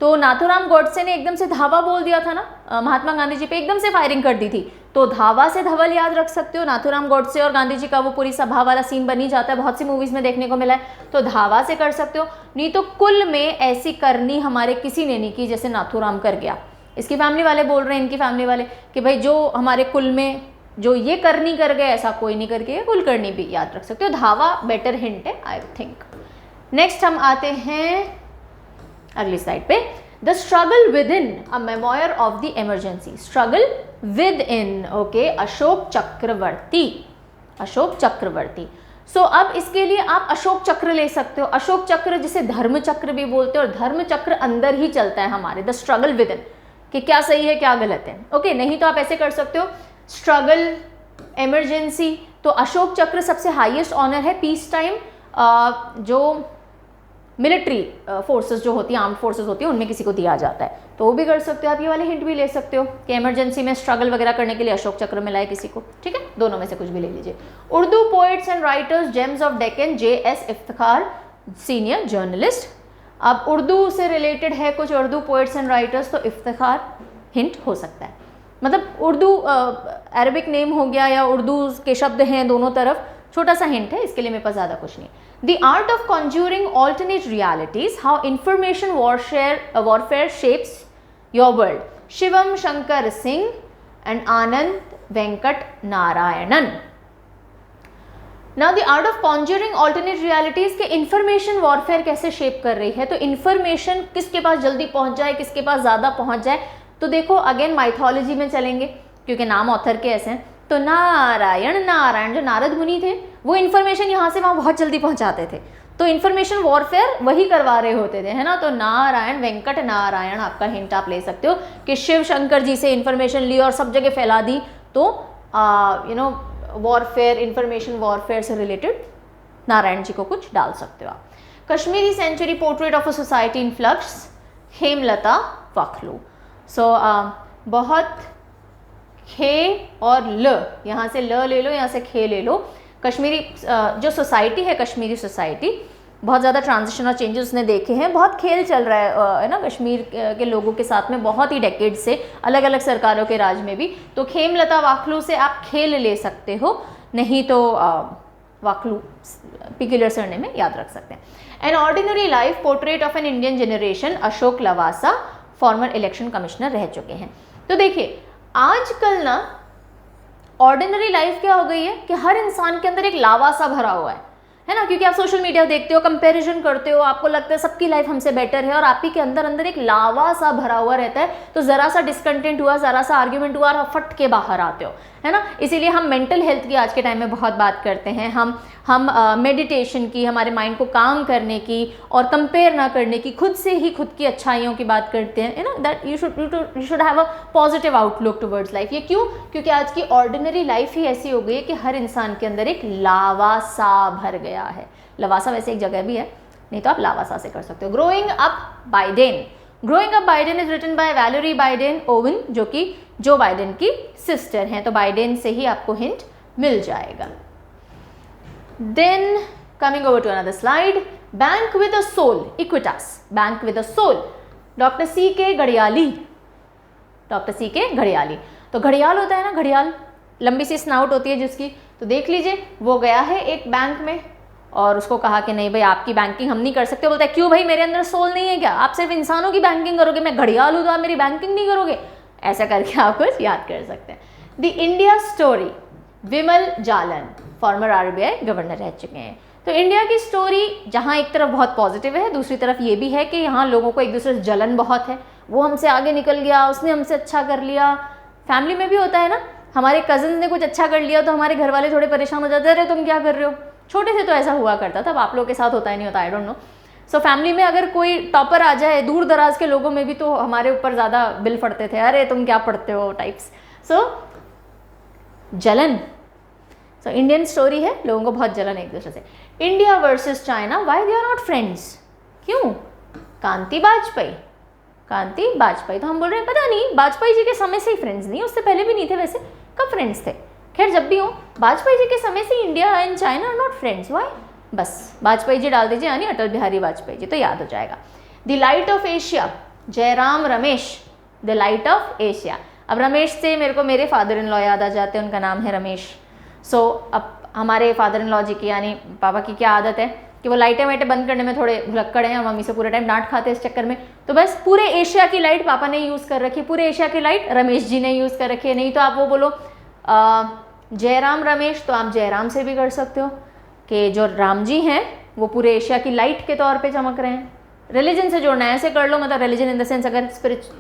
तो नाथूराम गोडसे ने एकदम से धावा बोल दिया था ना महात्मा गांधी जी पे, एकदम से फायरिंग कर दी थी, तो धावा से धवल याद रख सकते हो। नाथूराम गोडसे और गांधी जी का वो पूरी सभा वाला सीन बनी जाता है, बहुत सी मूवीज में देखने को मिला है, तो धावा से कर सकते हो। नहीं तो कुल में ऐसी करनी हमारे किसी ने नहीं की जैसे नाथूराम कर गया। इसकी फैमिली वाले बोल रहे हैं, इनकी फैमिली वाले, कि भाई जो हमारे कुल में जो ये करनी कर गए ऐसा कोई नहीं करके, कुलकर्णी भी याद रख सकते हो। धावा बेटर हिंट है आई थिंक। नेक्स्ट हम आते हैं अगली स्लाइड पे, the struggle within, a memoir of the emergency, struggle within, okay, Ashok Chakravarti, Ashok Chakravarti. So अब इसके लिए आप अशोक चक्र ले सकते हो, अशोक चक्र जिसे धर्म चक्र भी बोलते हैं, और धर्म चक्र अंदर ही चलता है हमारे, द स्ट्रगल विद इन, कि क्या सही है क्या गलत है। ओके, नहीं तो आप ऐसे कर सकते हो, स्ट्रगल, इमरजेंसी, तो अशोक चक्र सबसे हाईएस्ट ऑनर है पीस टाइम, जो मिलिट्री फोर्सेस जो होती हैं, आर्म्ड फोर्सेस होती हैं, उनमें किसी को दिया जाता है, तो वो भी कर सकते हो। आप ये वाले हिंट भी ले सकते हो कि इमरजेंसी में स्ट्रगल वगैरह करने के लिए अशोक चक्र मिला है किसी को। ठीक है, दोनों में से कुछ भी ले लीजिए। Urdu poets and writers, James of Deccan, JS. Iftikhar, senior journalist. अब उर्दू से रिलेटेड है कुछ उर्दू पोइट्स एंड राइटर्स, तो इफ्तिखार हिंट हो सकता है, मतलब उर्दू अरबिक नेम हो गया या उर्दू के शब्द हैं दोनों तरफ, छोटा सा हिंट है, इसके लिए मेरे पास ज़्यादा कुछ नहीं। The art of conjuring alternate realities, how information warfare shapes your world, Shivam Shankar Singh and Anand Venkat Narayanan. Now the art of conjuring alternate realities के information warfare कैसे shape कर रही है, तो information किसके पास जल्दी पहुंच जाए, किसके पास ज़्यादा पहुंच जाए, तो देखो अगेन माइथोलॉजी में चलेंगे क्योंकि नाम ऑथर के ऐसे हैं, तो नारायण जो नारद मुनि थे वो इन्फॉर्मेशन यहाँ से वहाँ बहुत जल्दी पहुँचाते थे, तो इन्फॉर्मेशन वॉरफेयर वही करवा रहे होते थे, है ना। तो नारायण, वेंकट नारायण आपका हिंट आप ले सकते हो कि शिव शंकर जी से इन्फॉर्मेशन ली और सब जगह फैला दी, तो you know warfare, information warfare से रिलेटेड नारायण जी को कुछ डाल सकते हो आप। Kashmiri century, portrait of a society in flux, Hemlata Fakhlu. So बहुत खे और ल, यहाँ से ल ले लो, यहाँ से खे ले लो। कश्मीरी जो सोसाइटी है, कश्मीरी सोसाइटी, बहुत ज़्यादा ट्रांजिशन और चेंजेस उसने देखे हैं। बहुत खेल चल रहा है ना कश्मीर के लोगों के साथ में, बहुत ही डेकेड से, अलग अलग सरकारों के राज में भी। तो खेमलता वाखलू से आप खेल ले सकते हो, नहीं तो वाखलू पिक्यूलियर सरनेम में याद रख सकते हैं। An ordinary life portrait of an Indian generation, Ashok Lavasa farmer election commissioner रह चुके हैं। तो देखिए आजकल ना ऑर्डिनरी लाइफ क्या हो गई है कि हर इंसान के अंदर एक लावा सा भरा हुआ है ना, क्योंकि आप सोशल मीडिया देखते हो, कंपैरिजन करते हो, आपको लगता है सबकी लाइफ हमसे बेटर है और आप ही के अंदर अंदर एक लावा सा भरा हुआ रहता है। तो ज़रा सा डिसकंटेंट हुआ, ज़रा सा आर्ग्यूमेंट हुआ और आप फट के बाहर आते हो, है ना। इसीलिए हम मेंटल हेल्थ की आज के टाइम में बहुत बात करते हैं। हम मेडिटेशन की, हमारे माइंड को काम करने की और कंपेयर ना करने की, खुद से ही खुद की अच्छाइयों की बात करते हैं, है ना। That you should have a positive outlook towards life. ये क्यों? क्योंकि आज की ऑर्डिनरी लाइफ ही ऐसी हो गई है कि हर इंसान के अंदर एक लावा सा भर गया है। लवासा वैसे एक जगह भी है, नहीं तो आप लावासा से कर सकते हो। Growing up Biden, growing up Biden is written by Valerie Biden Owen, जो कि जो बाइडेन की सिस्टर हैं। तो बाइडेन से ही आपको हिंट मिल जाएगा। Then coming over to another slide, bank with a soul, Equitas, bank with a soul, doctor C K Ghadiali, doctor C K घड़ियाली। तो घड़ियाल होता है ना, घड़ियाल लंबी सी स्नाउट होती है जिसकी, तो देख लीजिए वो गया है एक बैंक में और उसको कहा कि नहीं भाई आपकी बैंकिंग हम नहीं कर सकते। बोलता है क्यों भाई, मेरे अंदर सोल नहीं है क्या? आप सिर्फ इंसानों की बैंकिंग करोगे, मैं घड़ियाल हूँ तो आप मेरी बैंकिंग नहीं करोगे? ऐसा करके आप कुछ याद कर सकते हैं। The India story, Vimal Jalan farmer RBI governor रह चुके हैं। तो इंडिया की स्टोरी जहाँ एक तरफ बहुत पॉजिटिव है, दूसरी तरफ ये भी है कि यहाँ लोगों को एक दूसरे से जलन बहुत है, वो हमसे आगे निकल गया, उसने हमसे अच्छा कर लिया। फैमिली में भी होता है ना, हमारे कजन्स ने कुछ अच्छा कर लिया तो हमारे घर वाले थोड़े परेशान हो जाते हैं, अरे तुम क्या कर रहे हो। छोटे से तो ऐसा हुआ करता था, अब आप लोगों के साथ होता है नहीं होता, I don't know. So family में अगर कोई टॉपर आ जाए, दूर दराज के लोगों में भी, तो हमारे ऊपर ज़्यादा बिल पड़ते थे, अरे तुम क्या पढ़ते हो टाइप्स। सो जलन, सो इंडियन स्टोरी है, लोगों को बहुत जलन एक दूसरे से। India versus China, why they are not friends, क्यों? कांति बाजपेयी, कांति बाजपेयी। तो हम बोल रहे हैं पता नहीं, वाजपेयी जी के समय से ही फ्रेंड्स नहीं, उससे पहले भी नहीं थे वैसे, कब फ्रेंड्स थे? खैर जब भी हो, वाजपेयी जी के समय से India and China are not friends, why? बस वाजपेयी जी डाल दीजिए, यानी अटल बिहारी वाजपेयी जी, तो याद हो जाएगा। The light of Asia, Jairam Ramesh, the light of Asia. अब रमेश से मेरे को मेरे फादर इन लॉ याद आ जाते हैं, उनका नाम है रमेश। सो अब हमारे फादर इन लॉ जी की यानी पापा की क्या आदत है कि वो लाइटें वाइटें बंद करने में थोड़े भुलक्कड़ हैं और मम्मी से पूरे टाइम डांट खाते हैं इस चक्कर में। तो बस पूरे एशिया की लाइट पापा ने यूज़ कर रखी है, पूरे एशिया की लाइट रमेश जी ने यूज़ कर रखी है। नहीं तो आप वो बोलो जयराम रमेश, तो आप जयराम से भी कर सकते हो कि जो राम जी हैं वो पूरे एशिया की लाइट के तौर पे चमक रहे हैं। रिलीजन से जोड़ना है, ऐसे कर लो, मतलब रिलीजन इन द सेंस अगर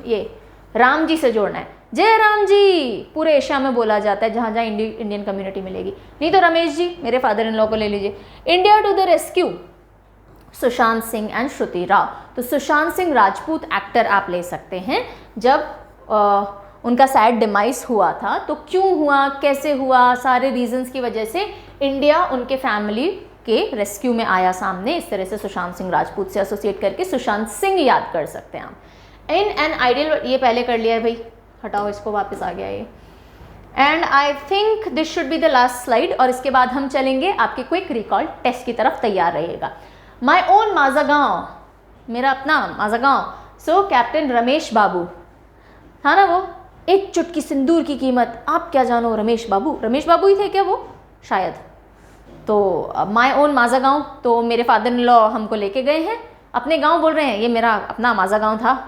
ये राम जी से जोड़ना है, जय राम जी पूरे एशिया में बोला जाता है जहाँ जहाँ इंडियन कम्युनिटी मिलेगी। नहीं तो रमेश जी, मेरे फादर इन लॉ को ले लीजिए। India to the rescue, Sushant Singh and Shruti Rao. तो सुशांत सिंह राजपूत एक्टर आप ले सकते हैं। जब उनका सैड डिमाइस हुआ था तो क्यों हुआ, कैसे हुआ, सारे रीजंस की वजह से इंडिया उनके फैमिली के रेस्क्यू में आया सामने। इस तरह से सुशांत सिंह राजपूत से एसोसिएट करके सुशांत सिंह याद कर सकते हैं आप। इन एन आइडियल, ये पहले कर लिया है भाई, हटाओ इसको, वापस आ गया ये। And I think this should be the last slide, और इसके बाद हम चलेंगे आपके क्विक रिकॉल टेस्ट की तरफ, तैयार रहिएगा। माई ओन माजागांव, मेरा अपना माजागांव। सो कैप्टन रमेश बाबू था ना वो, एक चुटकी सिंदूर की कीमत, आप क्या जानो रमेश बाबू। रमेश बाबू ही थे क्या वो, शायद। तो माई ओन माजागांव, तो मेरे फादर इन लॉ हमको लेके गए हैं अपने गांव, बोल रहे हैं ये मेरा अपना माजागांव था,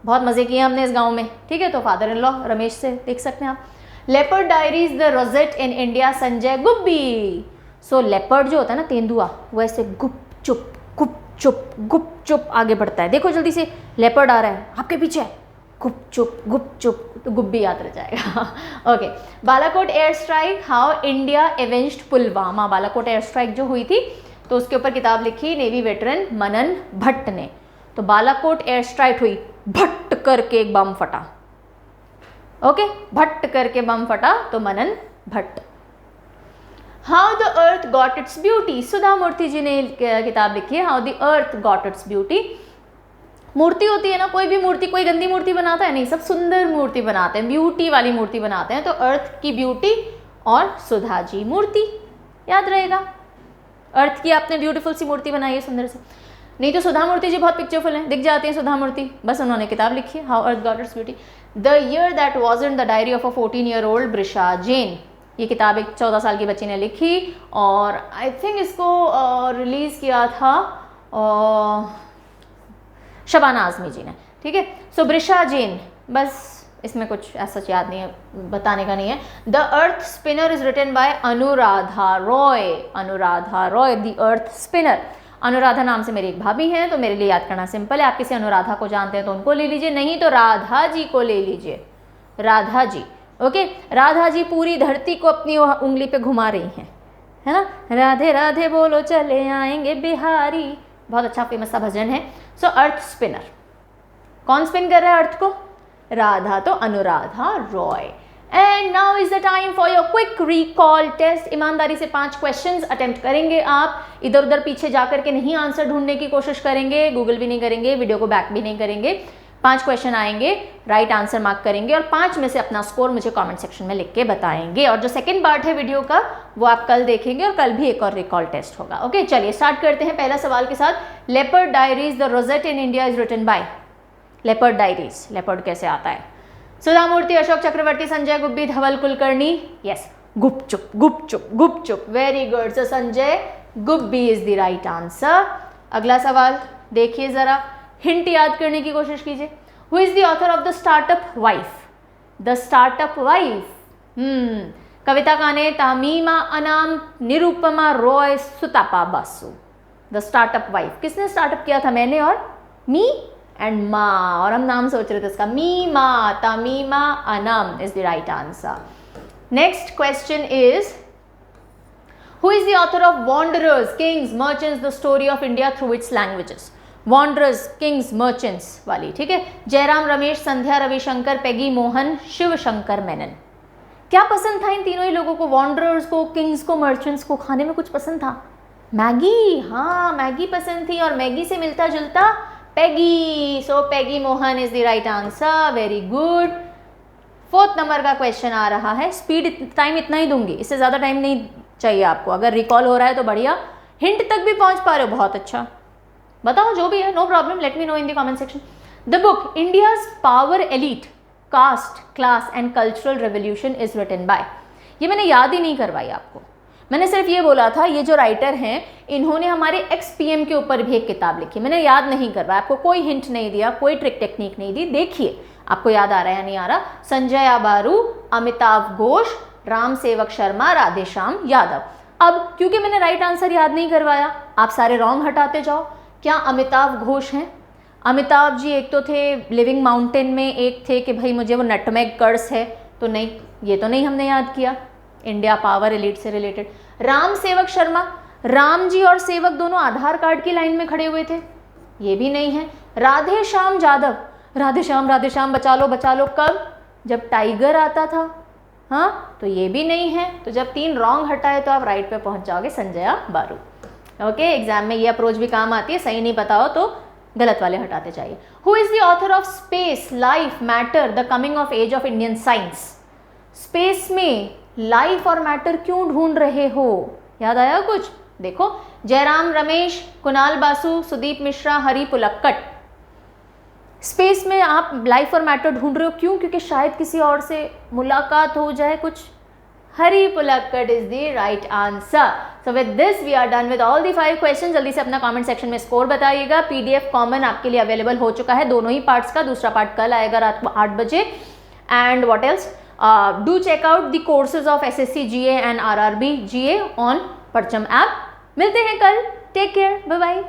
बहुत मज़े किए हमने इस गांव में, ठीक है। तो फादर इन लॉ रमेश से देख सकते हैं आप। Leopard diaries, the rosette in India, Sanjay Gubbi. So leopard जो होता है ना, तेंदुआ, वैसे गुप चुप गुप चुप गुप चुप आगे बढ़ता है। देखो जल्दी से, लेपर्ड आ रहा है आपके पीछे, गुप चुप, तो गुब्बी याद रह जाएगा। Okay. Balakot air strike, how India एवेंज्ड Pulwama. Balakot air strike जो हुई थी तो उसके ऊपर किताब लिखी नेवी वेटरन मनन भट्ट ने। तो बालाकोट एयर स्ट्राइक हुई, भट्ट करके एक बम फटा, ओके, भट्ट करके बम फटा, तो Manan Bhatt. How the earth got its beauty, Sudha Murthy ji ने किताब लिखी है how the earth got its beauty. मूर्ति होती है ना, कोई भी मूर्ति, कोई गंदी मूर्ति बनाता है नहीं, सब सुंदर मूर्ति बनाते हैं, ब्यूटी वाली मूर्ति बनाते हैं। तो अर्थ की ब्यूटी और सुधा जी मूर्ति, याद रहेगा। अर्थ की आपने ब्यूटीफुल सी मूर्ति बनाई है सुंदर से। नहीं तो सुधा मूर्ति जी बहुत पिक्चरफुल हैं, दिख जाती हैं सुधा मूर्ति, बस उन्होंने किताब लिखी है, how earth got its beauty. The year that wasn't the diary of a 14-year-old Brisha Jain, ये किताब एक 14 साल की बच्ची ने लिखी और आई थिंक इसको रिलीज़ किया था शबाना आज़मी जी ने, ठीक है। सो ब्रिशा जैन, बस इसमें कुछ ऐसा याद नहीं है, बताने का नहीं है। The earth spinner is written by Anuradha Roy, Anuradha Roy the earth spinner. Anuradha नाम से मेरी एक भाभी हैं, तो मेरे लिए याद करना सिंपल है। आप किसी अनुराधा को जानते हैं तो उनको ले लीजिए, नहीं तो राधा जी को ले लीजिए, राधा जी, ओके। राधा जी पूरी धरती को अपनी उंगली पे घुमा रही हैं, है ना। राधे राधे बोलो चले आएंगे बिहारी, बहुत अच्छा फेमस सा भजन है। सो अर्थ स्पिनर, कौन स्पिन कर रहा है अर्थ को? राधा, तो Anuradha Roy. And now is the time for your quick recall test. ईमानदारी से 5 क्वेश्चंस अटेम्प्ट करेंगे आप, इधर उधर पीछे जा करके नहीं आंसर ढूंढने की कोशिश करेंगे, गूगल भी नहीं करेंगे, वीडियो को बैक भी नहीं करेंगे। 5 क्वेश्चन आएंगे, राइट आंसर मार्क करेंगे और 5 में से अपना स्कोर मुझे कमेंट सेक्शन में लिख के बताएंगे। और जो सेकंड पार्ट है वीडियो का वो आप कल देखेंगे और कल भी एक और रिकॉल टेस्ट होगा, ओके। चलिए स्टार्ट करते हैं पहला सवाल के साथ। Leopard diaries the rosette in India is written by, leopard diaries, leopard कैसे आता है? सुधा मूर्ति, अशोक चक्रवर्ती, संजय गुब्बी, धवल कुलकर्णी। यस, गुपचुप गुपचुप गुपचुप, very good. So Sanjay Gubbi is the right answer. अगला सवाल देखिए जरा, हिंट याद करने की कोशिश कीजिए। Who is the author of the startup wife? The startup wife, Kavita Kane, Tahmima Anam, Nirupama Roy, Sutapa Basu. The startup wife, किसने स्टार्टअप किया था? मैंने और मी एंड मा, और हम नाम सोच रहे थे इसका, मी मा, Tahmima Anam is the right answer. Next question is, who is the author of wanderers, kings, merchants, the story of India through its languages? Wanderers, kings, merchants वाली, ठीक है। जयराम रमेश, संध्या रविशंकर, पेगी मोहन, शिव शंकर मेनन। क्या पसंद था इन तीनों ही लोगों को? वॉन्डरर्स को, किंग्स को, मर्चेंट्स को खाने में कुछ पसंद था? मैगी, हाँ मैगी पसंद थी, और मैगी से मिलता जुलता Peggy, so Peggy Mohan is the right answer, very good. 4th number का क्वेश्चन आ रहा है, स्पीड टाइम इतना ही दूंगी, इससे ज़्यादा टाइम नहीं चाहिए आपको। अगर रिकॉल हो रहा है तो बढ़िया, हिंट तक भी पहुंच पा रहे हो, बहुत अच्छा। बताओ जो भी है, no problem, let me know in the comment section. The book India's power elite, caste, class and cultural revolution is written by, ये मैंने याद ही नहीं करवाई आपको, मैंने सिर्फ ये बोला था ये जो राइटर हैं इन्होंने हमारे XPM के ऊपर भी एक किताब लिखी, मैंने याद नहीं करवाया आपको, कोई हिंट नहीं दिया, कोई ट्रिक टेक्निक नहीं दी। देखिए आपको याद आ रहा है या नहीं आ रहा? संजय आबारू, अमिताभ घोष, राम सेवक शर्मा, राधेश्याम यादव। अब क्योंकि मैंने राइट आंसर याद नहीं करवाया, आप सारे रॉन्ग हटाते जाओ। क्या अमिताभ घोष हैं? अमिताभ जी एक तो थे लिविंग माउंटेन में, एक थे कि भाई मुझे वो नटमेग कर्स है, तो नहीं, ये तो नहीं हमने याद किया, इंडिया पावर एलीट से रिलेटेड। राम सेवक शर्मा, राम जी और सेवक दोनों आधार कार्ड की लाइन में खड़े हुए थे, ये भी नहीं है। राधे श्याम यादव, राधे श्याम बचा लो, कब? जब टाइगर आता था, हाँ, तो ये भी नहीं है। तो जब 3 रॉन्ग हटाए तो आप राइट पे पहुंच जाओगे, संजय बारू, ओके। एग्जाम में ये अप्रोच भी काम आती है, सही नहीं पता हो तो गलत वाले हटाते जाइए। Who is the author of space, life, matter, the coming of age of Indian science? Space में लाइफ और मैटर क्यों ढूंढ रहे हो? याद आया कुछ? देखो, जयराम रमेश, कुणाल बासु, सुदीप मिश्रा, हरि पुलक्कट। स्पेस में आप लाइफ और मैटर ढूंढ रहे हो, क्यों? क्योंकि शायद किसी और से मुलाकात हो जाए कुछ। Hari Pulakkat is the right answer. So with this we are done with all the 5 question. जल्दी से अपना कमेंट सेक्शन में स्कोर बताइएगा। PDF कॉमन आपके लिए अवेलेबल हो चुका है, दोनों ही पार्ट्स का। दूसरा पार्ट कल आएगा रात को 8 बजे। And what else, do check out the courses of SSC GA and RRB GA on परचम ऐप। मिलते हैं कल, टेक केयर, बाय बाय।